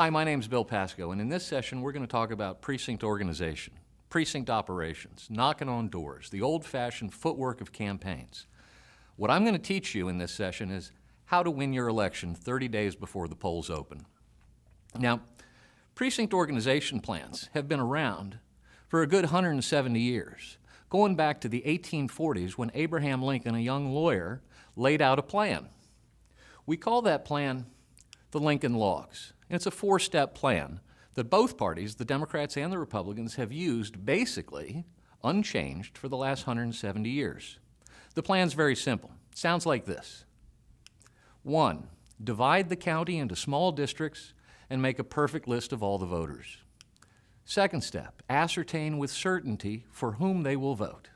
Hi, my name's Bill Pascoe, and in this session we're going to talk about precinct organization, precinct operations, knocking on doors, the old-fashioned footwork of campaigns. What I'm going to teach you in this session is how to win your election 30 days before the polls open. Now, precinct organization plans have been around for a good 170 years, going back to the 1840s when Abraham Lincoln, a young lawyer, laid out a plan. We call that plan the Lincoln Logs. And it's a four-step plan that both parties, the Democrats and the Republicans, have used basically unchanged for the last 170 years. The plan's very simple. It sounds like this. 1, divide the county into small districts and make a perfect list of all the voters. Second step, ascertain with certainty for whom they will vote.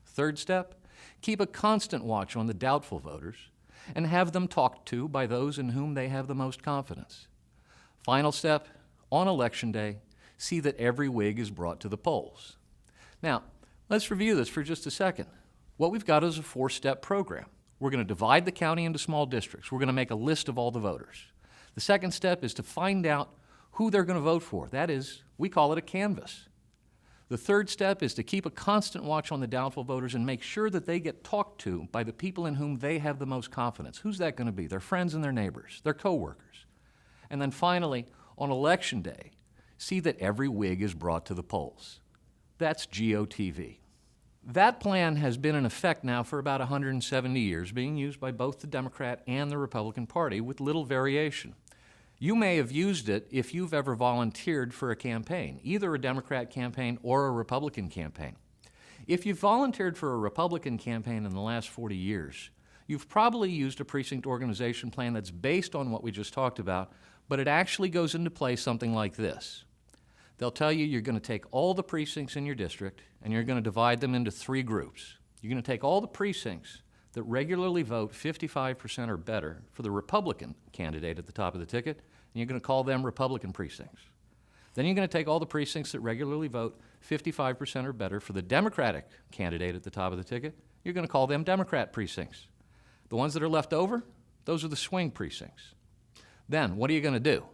Third step, keep a constant watch on the doubtful voters and have them talked to by those in whom they have the most confidence. Final step, on Election Day, see that every Whig is brought to the polls. Now, let's review this for just a second. What we've got is a four-step program. We're going to divide the county into small districts. We're going to make a list of all the voters. The second step is to find out who they're going to vote for. That is, we call it a canvass. The third step is to keep a constant watch on the doubtful voters and make sure that they get talked to by the people in whom they have the most confidence. Who's that going to be? Their friends and their neighbors, their coworkers. And then finally, on Election Day, see that every Whig is brought to the polls. That's GOTV. That plan has been in effect now for about 170 years, being used by both the Democrat and the Republican Party with little variation. You may have used it if you've ever volunteered for a campaign, either a Democrat campaign or a Republican campaign. If you've volunteered for a Republican campaign in the last 40 years, you've probably used a precinct organization plan that's based on what we just talked about, but it actually goes into play something like this. They'll tell you you're going to take all the precincts in your district and you're going to divide them into 3 groups. You're going to take all the precincts that regularly vote 55% or better for the Republican candidate at the top of the ticket, and you're going to call them Republican precincts. Then you're going to take all the precincts that regularly vote 55% or better for the Democratic candidate at the top of the ticket. You're going to call them Democrat precincts. The ones that are left over, those are the swing precincts. Then, what are you going to do?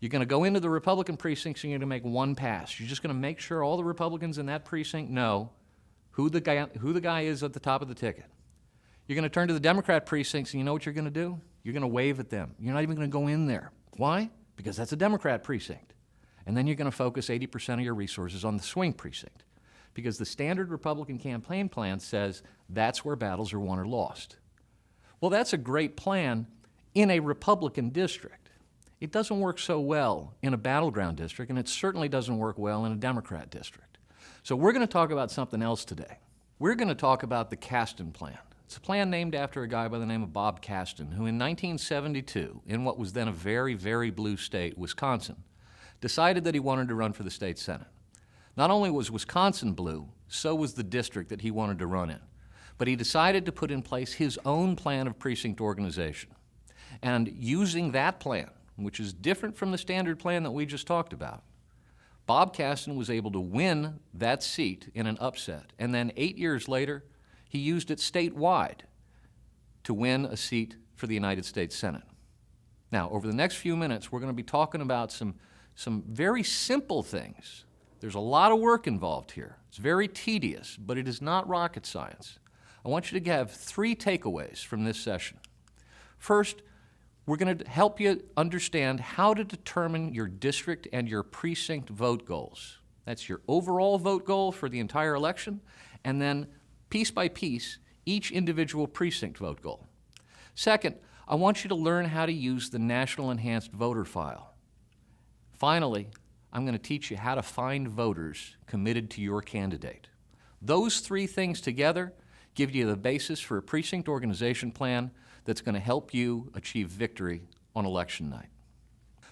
You're going to go into the Republican precincts and you're going to make one pass. You're just going to make sure all the Republicans in that precinct know who the guy is at the top of the ticket. You're going to turn to the Democrat precincts and you know what you're going to do? You're going to wave at them. You're not even going to go in there. Why? Because that's a Democrat precinct. And then you're going to focus 80% of your resources on the swing precinct, because the standard Republican campaign plan says that's where battles are won or lost. Well, that's a great plan in a Republican district. It doesn't work so well in a battleground district, and it certainly doesn't work well in a Democrat district. So we're going to talk about something else today. We're going to talk about the Kasten Plan. It's a plan named after a guy by the name of Bob Kasten, who in 1972, in what was then a very, very blue state, Wisconsin, decided that he wanted to run for the state Senate. Not only was Wisconsin blue, so was the district that he wanted to run in. But he decided to put in place his own plan of precinct organization. And using that plan, which is different from the standard plan that we just talked about, Bob Kasten was able to win that seat in an upset. And then 8 years later, he used it statewide to win a seat for the United States Senate. Now, over the next few minutes, we're going to be talking about some very simple things. There's a lot of work involved here. It's very tedious, but it is not rocket science. I want you to have 3 takeaways from this session. First, we're going to help you understand how to determine your district and your precinct vote goals. That's your overall vote goal for the entire election, and then piece by piece, each individual precinct vote goal. Second, I want you to learn how to use the National Enhanced Voter File. Finally, I'm going to teach you how to find voters committed to your candidate. Those 3 things together give you the basis for a precinct organization plan that's going to help you achieve victory on election night.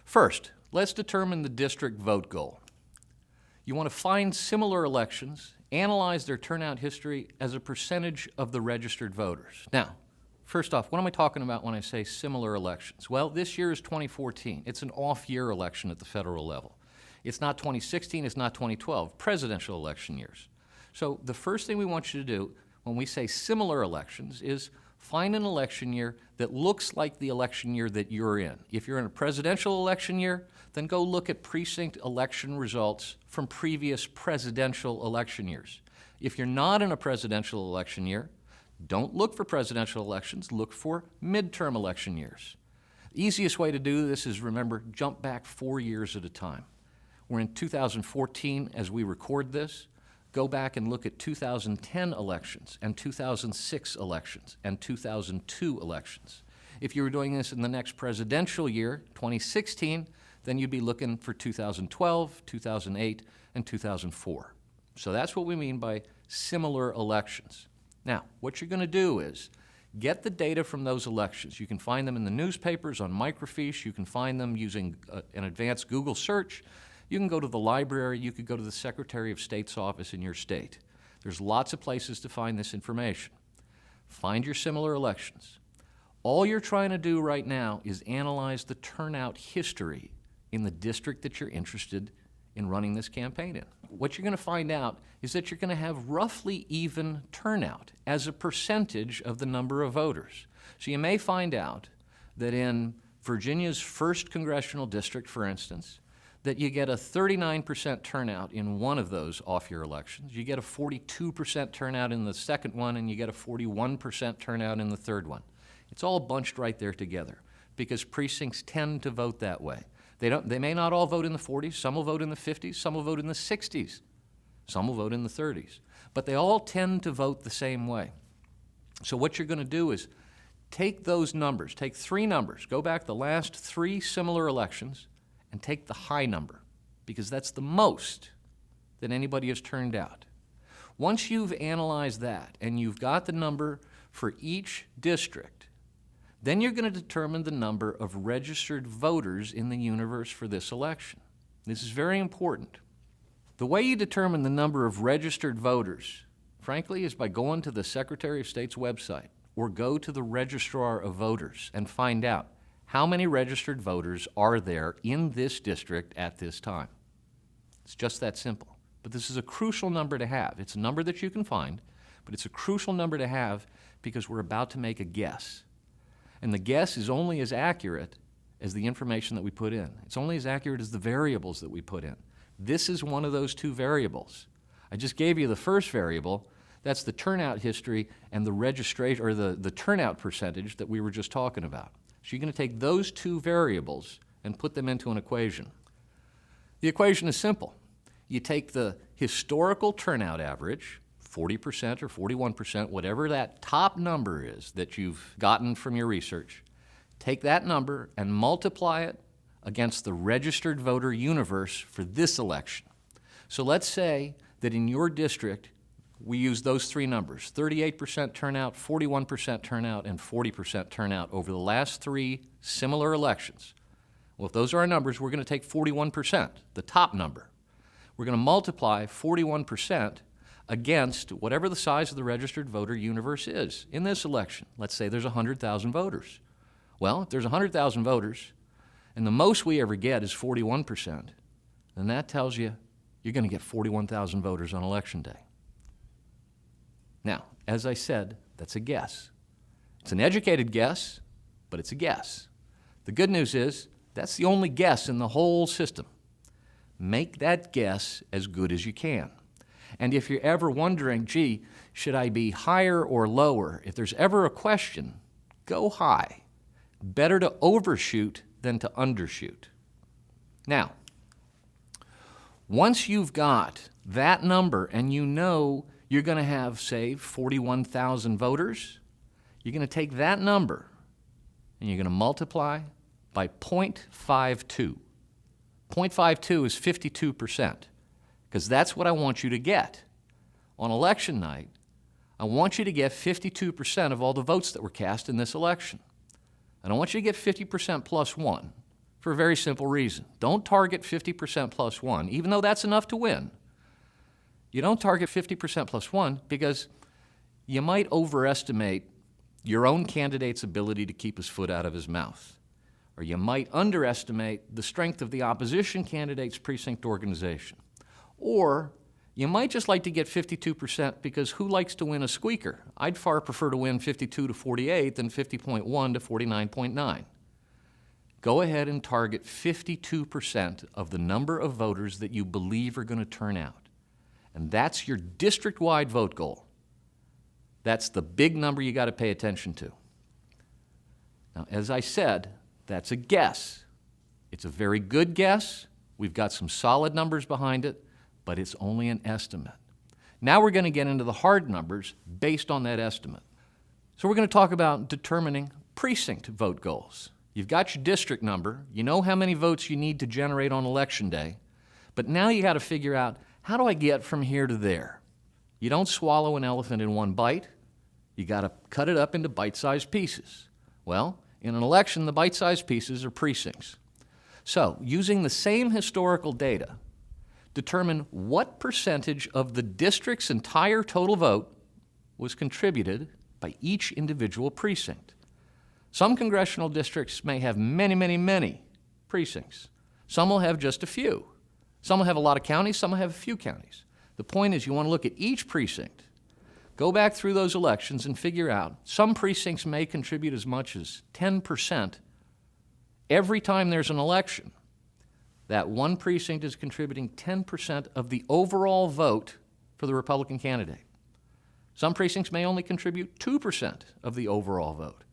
First, let's determine the district vote goal. You want to find similar elections, analyze their turnout history as a percentage of the registered voters. Now, first off, what am I talking about when I say similar elections? Well, this year is 2014. It's an off-year election at the federal level. It's not 2016, it's not 2012, presidential election years. So the first thing we want you to do when we say similar elections is Find an election year that looks like the election year that you're in. If you're in a presidential election year, then go look at precinct election results from previous presidential election years. If you're not in a presidential election year, don't look for presidential elections, look for midterm election years. The easiest way to do this is, remember, jump back 4 years at a time. We're in 2014 as we record this. Go back and look at 2010 elections and 2006 elections and 2002 elections. If you were doing this in the next presidential year, 2016, then you'd be looking for 2012, 2008, and 2004. So that's what we mean by similar elections. Now, what you're going to do is get the data from those elections. You can find them in the newspapers, on microfiche. You can find them using an advanced Google search. You can go to the library. You could go to the Secretary of State's office in your state. There's lots of places to find this information. Find your similar elections. All you're trying to do right now is analyze the turnout history in the district that you're interested in running this campaign in. What you're going to find out is that you're going to have roughly even turnout as a percentage of the number of voters. So you may find out that in Virginia's 1st congressional district, for instance, that you get a 39% turnout in one of those off-year elections, you get a 42% turnout in the second one, and you get a 41% turnout in the third one. It's all bunched right there together because precincts tend to vote that way. They may not all vote in the 40s, some will vote in the 50s, some will vote in the 60s, some will vote in the 30s, but they all tend to vote the same way. So what you're going to do is take those numbers, take 3 numbers, go back the last 3 similar elections, and take the high number, because that's the most that anybody has turned out. Once you've analyzed that and you've got the number for each district, then you're going to determine the number of registered voters in the universe for this election. This is very important. The way you determine the number of registered voters, frankly, is by going to the Secretary of State's website or go to the Registrar of Voters and find out how many registered voters are there in this district at this time. It's just that simple. But this is a crucial number to have. It's a number that you can find, but it's a crucial number to have because we're about to make a guess. And the guess is only as accurate as the information that we put in. It's only as accurate as the variables that we put in. This is one of those 2 variables. I just gave you the first variable. That's the turnout history and the registration, or the turnout percentage that we were just talking about. So you're going to take those 2 variables and put them into an equation. The equation is simple. You take the historical turnout average, 40% or 41%, whatever that top number is that you've gotten from your research, take that number and multiply it against the registered voter universe for this election. So let's say that in your district, we use those 3 numbers, 38% turnout, 41% turnout, and 40% turnout over the last 3 similar elections. Well, if those are our numbers, we're going to take 41%, the top number. We're going to multiply 41% against whatever the size of the registered voter universe is in this election. Let's say there's 100,000 voters. Well, if there's 100,000 voters, and the most we ever get is 41%, then that tells you you're going to get 41,000 voters on Election Day. Now, as I said, that's a guess. It's an educated guess, but it's a guess. The good news is that's the only guess in the whole system. Make that guess as good as you can. And if you're ever wondering, gee, should I be higher or lower? If there's ever a question, go high. Better to overshoot than to undershoot. Now, once you've got that number and you know you're going to have, say, 41,000 voters, you're going to take that number and you're going to multiply by 0.52. 0.52 is 52%, because that's what I want you to get. On election night, I want you to get 52% of all the votes that were cast in this election. And I want you to get 50% plus 1 for a very simple reason. Don't target 50% plus 1, even though that's enough to win. You don't target 50% plus 1 because you might overestimate your own candidate's ability to keep his foot out of his mouth. Or you might underestimate the strength of the opposition candidate's precinct organization. Or You might just like to get 52% because who likes to win a squeaker? I'd far prefer to win 52 to 48 than 50.1 to 49.9. Go ahead and target 52% of the number of voters that you believe are going to turn out. And that's your district-wide vote goal. That's the big number you got to pay attention to. Now, as I said, that's a guess. It's a very good guess. We've got some solid numbers behind it, but it's only an estimate. Now we're going to get into the hard numbers based on that estimate. So we're going to talk about determining precinct vote goals. You've got your district number. You know how many votes you need to generate on election day. But now you got to figure out, how do I get from here to there? You don't swallow an elephant in one bite. You got to cut it up into bite-sized pieces. Well, in an election, the bite-sized pieces are precincts. So, using the same historical data, determine what percentage of the district's entire total vote was contributed by each individual precinct. Some congressional districts may have many, many, many precincts. Some will have just a few. Some will have a lot of counties, some will have a few counties. The point is you want to look at each precinct, go back through those elections and figure out some precincts may contribute as much as 10% every time there's an election. That one precinct is contributing 10% of the overall vote for the Republican candidate. Some precincts may only contribute 2% of the overall vote.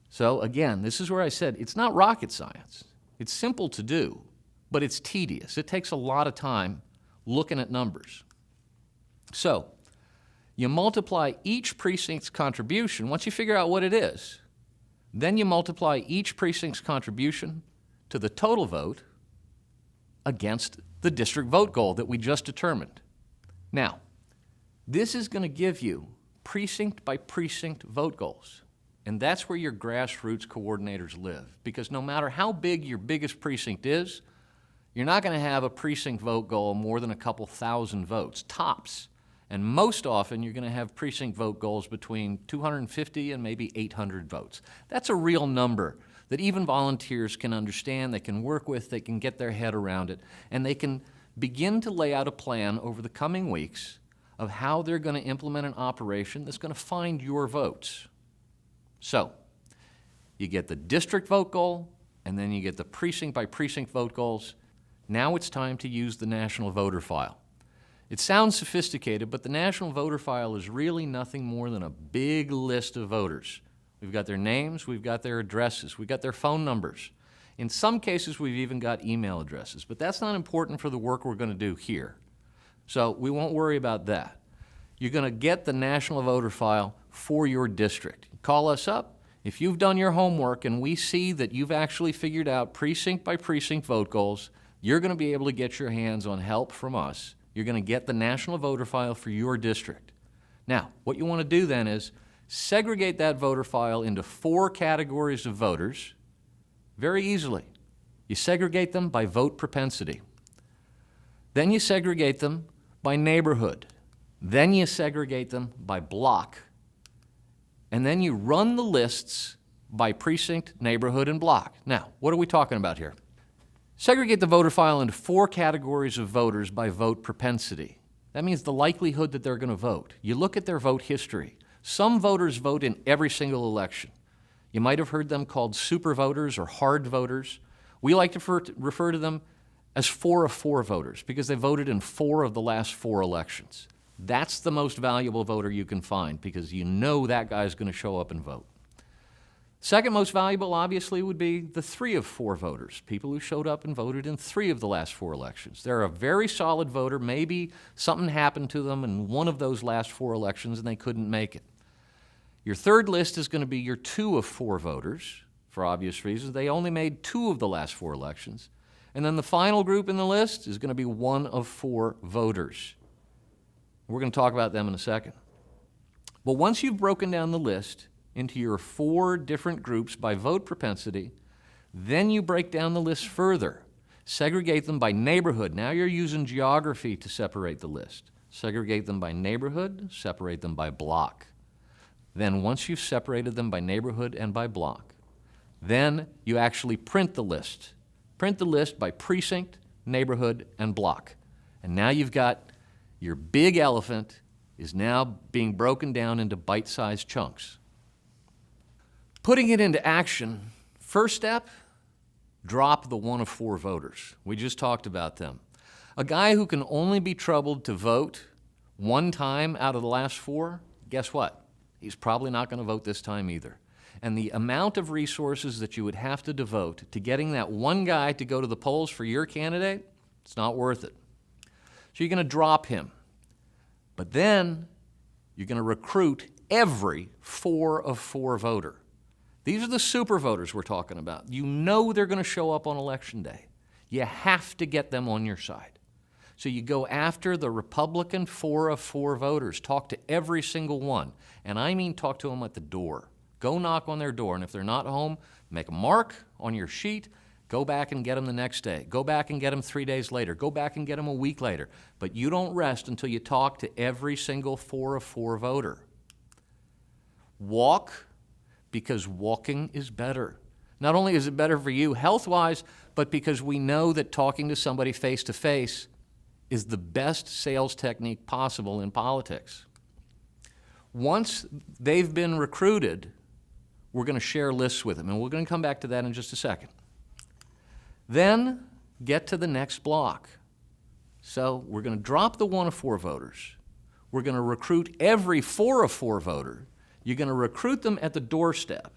So again, this is where I said it's not rocket science. It's simple to do, but it's tedious. It takes a lot of time looking at numbers. So you multiply each precinct's contribution. Once you figure out what it is, then you multiply each precinct's contribution to the total vote against the district vote goal that we just determined. Now, this is going to give you precinct by precinct vote goals. And that's where your grassroots coordinators live. Because no matter how big your biggest precinct is, you're not going to have a precinct vote goal more than a couple thousand votes, tops. And most often, you're going to have precinct vote goals between 250 and maybe 800 votes. That's a real number that even volunteers can understand, they can work with, they can get their head around it, and they can begin to lay out a plan over the coming weeks of how they're going to implement an operation that's going to find your votes. So, you get the district vote goal, and then you get the precinct by precinct vote goals. Now it's time to use the National Voter File. It sounds sophisticated, but the National Voter File is really nothing more than a big list of voters. We've got their names, we've got their addresses, we've got their phone numbers. In some cases, we've even got email addresses, but that's not important for the work we're going to do here. So we won't worry about that. You're going to get the National Voter File for your district. Call us up. If you've done your homework and we see that you've actually figured out precinct by precinct vote goals, you're going to be able to get your hands on help from us. You're going to get the National Voter File for your district. Now, what you want to do then is segregate that voter file into 4 categories of voters very easily. You segregate them by vote propensity. Then you segregate them by neighborhood. Then you segregate them by block. And then you run the lists by precinct, neighborhood, and block. Now, what are we talking about here? Segregate the voter file into 4 categories of voters by vote propensity. That means the likelihood that they're going to vote. You look at their vote history. Some voters vote in every single election. You might have heard them called super voters or hard voters. We like to refer to them as 4 of 4 voters because they voted in 4 of the last 4 elections. That's the most valuable voter you can find because you know that guy's going to show up and vote. Second most valuable, obviously, would be the 3 of 4 voters, people who showed up and voted in 3 of the last 4 elections. They're a very solid voter. Maybe something happened to them in one of those last 4 elections and they couldn't make it. Your third list is going to be your 2 of 4 voters, for obvious reasons. They only made 2 of the last 4 elections. And then the final group in the list is going to be 1 of 4 voters. We're going to talk about them in a second. But once you've broken down the list into your 4 different groups by vote propensity, then you break down the list further. Segregate them by neighborhood. Now you're using geography to separate the list. Segregate them by neighborhood, separate them by block. Then once you've separated them by neighborhood and by block, then you actually print the list. Print the list by precinct, neighborhood, and block. And now you've got Your big elephant is now being broken down into bite-sized chunks. Putting it into action, first step, drop the one of four voters. We just talked about them. A guy who can only be troubled to vote one time out of the last four, guess what? He's probably not going to vote this time either. And the amount of resources that you would have to devote to getting that one guy to go to the polls for your candidate, it's not worth it. So you're going to drop him. But then you're going to recruit every 4 of 4 voter. These are the super voters we're talking about. You know they're going to show up on Election Day. You have to get them on your side. So you go after the Republican 4 of 4 voters. Talk to every single one. And I mean talk to them at the door. Go knock on their door, and if they're not home, make a mark on your sheet. Go back and get them the next day. Go back and get them 3 days later. Go back and get them a week later. But you don't rest until you talk to every single 4 of 4 voter. Walk, because walking is better. Not only is it better for you health-wise, but because we know that talking to somebody face-to-face is the best sales technique possible in politics. Once they've been recruited, we're going to share lists with them, and we're going to come back to that in just a second. Then get to the next block. So we're going to drop the 1 of 4 voters. We're going to recruit every 4 of 4 voter. You're going to recruit them at the doorstep.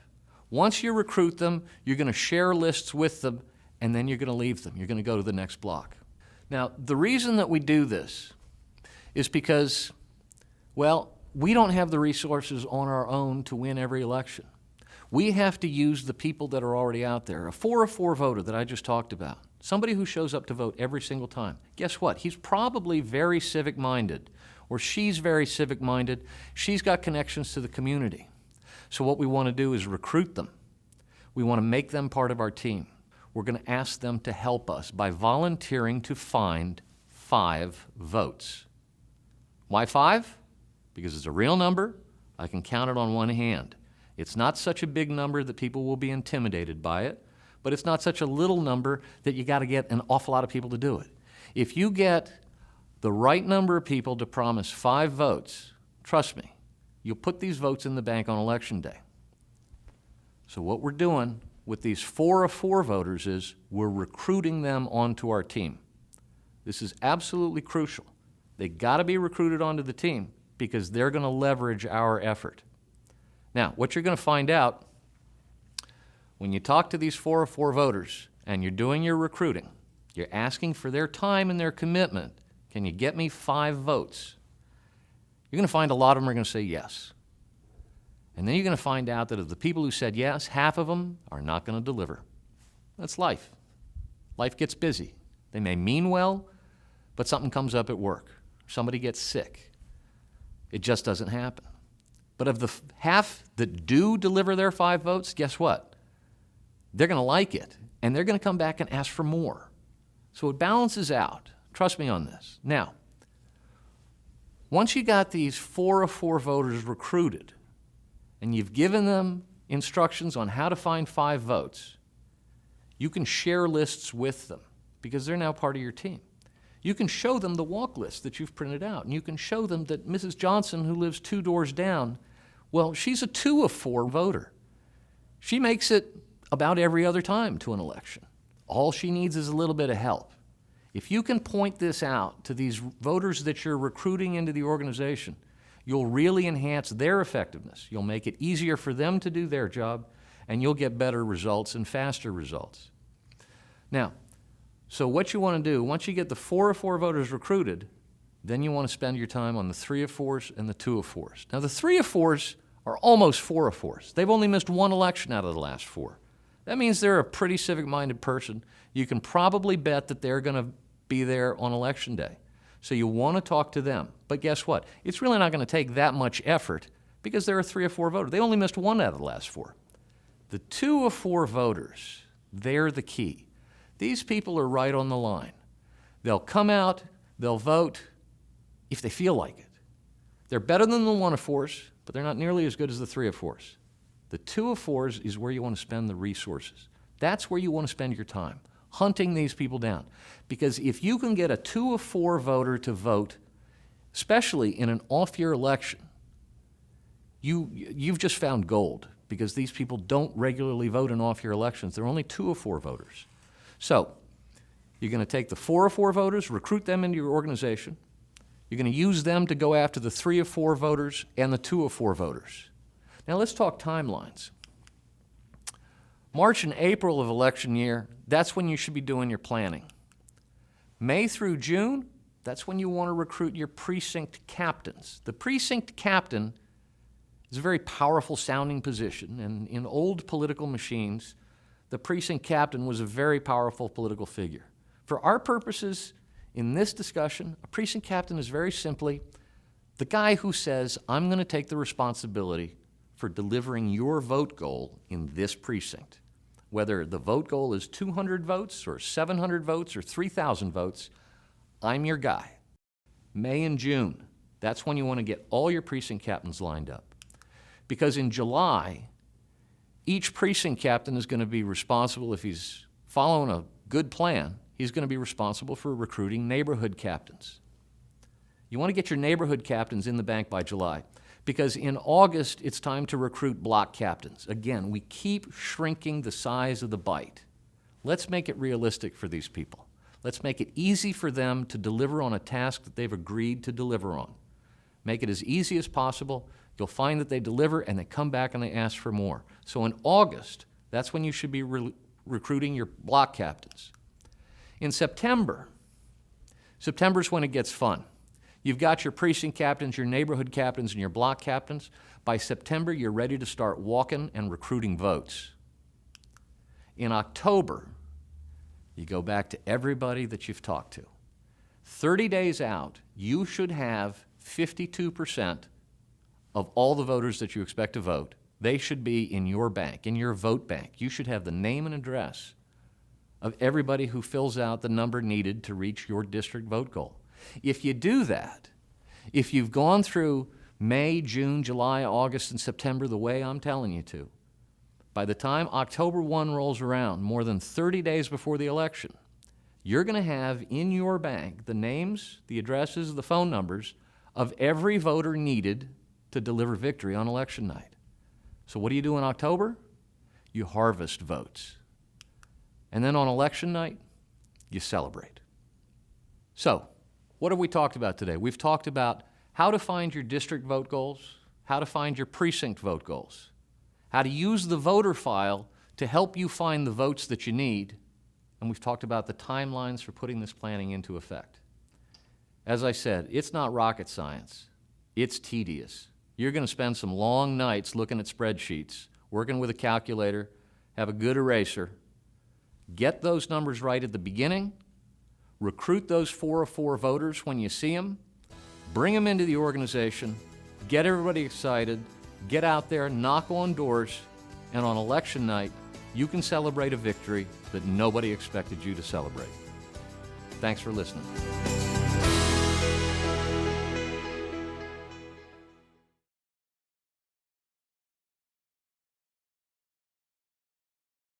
Once you recruit them, you're going to share lists with them, and then you're going to leave them. You're going to go to the next block. Now, the reason that we do this is because, well, we don't have the resources on our own to win every election. We have to use the people that are already out there. A 4 of 4 voter that I just talked about, somebody who shows up to vote every single time. Guess what? He's probably very civic-minded, or she's very civic-minded. She's got connections to the community. So what we want to do is recruit them. We want to make them part of our team. We're going to ask them to help us by volunteering to find 5 votes. Why 5? Because it's a real number. I can count it on one hand. It's not such a big number that people will be intimidated by it, but it's not such a little number that you got to get an awful lot of people to do it. If you get the right number of people to promise 5 votes, trust me, you'll put these votes in the bank on Election Day. So what we're doing with these 4 of 4 voters is we're recruiting them onto our team. This is absolutely crucial. They got to be recruited onto the team because they're going to leverage our effort. Now, what you're going to find out when you talk to these 4 of 4 voters and you're doing your recruiting, you're asking for their time and their commitment. Can you get me 5 votes? You're going to find a lot of them are going to say yes. And then you're going to find out that of the people who said yes, half of them are not going to deliver. That's life. Life gets busy. They may mean well, but something comes up at work. Somebody gets sick. It just doesn't happen. But of the half that do deliver their 5 votes, guess what? They're going to like it, and they're going to come back and ask for more. So it balances out. Trust me on this. Now, once you got these 4 of 4 voters recruited, and you've given them instructions on how to find 5 votes, you can share lists with them because they're now part of your team. You can show them the walk list that you've printed out, and you can show them that Mrs. Johnson, who lives 2 doors down, well, she's a 2 of 4 voter. She makes it about every other time to an election. All she needs is a little bit of help. If you can point this out to these voters that you're recruiting into the organization, you'll really enhance their effectiveness. You'll make it easier for them to do their job, and you'll get better results and faster results. Now, so what you want to do, once you get the 4 of 4 voters recruited, then you want to spend your time on the 3 of 4s and the 2 of 4s. Now, the 3 of 4s are almost 4 of 4s. They've only missed 1 election out of the last 4. That means they're a pretty civic-minded person. You can probably bet that they're going to be there on Election Day. So you want to talk to them. But guess what? It's really not going to take that much effort because they're a 3 of 4 voter. They only missed 1 out of the last 4. The 2 of 4 voters, they're the key. These people are right on the line. They'll come out, they'll vote if they feel like it. They're better than the 1 of 4s, but they're not nearly as good as the 3 of 4s. The 2 of 4s is where you want to spend the resources. That's where you want to spend your time, hunting these people down. Because if you can get a 2 of 4 voter to vote especially in an off-year election, you've just found gold, because these people don't regularly vote in off-year elections. They're only 2 of 4 voters. So you're going to take the 4 of 4 voters, recruit them into your organization. You're going to use them to go after the 3 of 4 voters and the 2 of 4 voters. Now let's talk timelines. March and April of election year, that's when you should be doing your planning. May through June, that's when you want to recruit your precinct captains. The precinct captain is a very powerful sounding position, and in old political machines, the precinct captain was a very powerful political figure. For our purposes in this discussion, a precinct captain is very simply the guy who says, I'm going to take the responsibility for delivering your vote goal in this precinct. Whether the vote goal is 200 votes or 700 votes or 3,000 votes, I'm your guy. May and June, that's when you want to get all your precinct captains lined up. Because in July, each precinct captain is going to be responsible, if he's following a good plan, he's going to be responsible for recruiting neighborhood captains. You want to get your neighborhood captains in the bank by July, because in August, it's time to recruit block captains. Again, we keep shrinking the size of the bite. Let's make it realistic for these people. Let's make it easy for them to deliver on a task that they've agreed to deliver on. Make it as easy as possible. You'll find that they deliver and they come back and they ask for more. So in August, that's when you should be recruiting your block captains. In September's when it gets fun. You've got your precinct captains, your neighborhood captains, and your block captains. By September, you're ready to start walking and recruiting votes. In October, you go back to everybody that you've talked to. 30 days out, you should have 52% of all the voters that you expect to vote. They should be in your bank, in your vote bank. You should have the name and address of everybody who fills out the number needed to reach your district vote goal. If you do that, if you've gone through May, June, July, August, and September the way I'm telling you to, by the time October 1 rolls around, more than 30 days before the election, you're going to have in your bank the names, the addresses, the phone numbers of every voter needed to deliver victory on election night. So what do you do in October? You harvest votes. And then on election night, you celebrate. So, what have we talked about today? We've talked about how to find your district vote goals, how to find your precinct vote goals, how to use the voter file to help you find the votes that you need, and we've talked about the timelines for putting this planning into effect. As I said, it's not rocket science. It's tedious. You're going to spend some long nights looking at spreadsheets, working with a calculator, have a good eraser, get those numbers right at the beginning, recruit those 4 of 4 voters when you see them, bring them into the organization, get everybody excited, get out there, knock on doors, and on election night, you can celebrate a victory that nobody expected you to celebrate. Thanks for listening.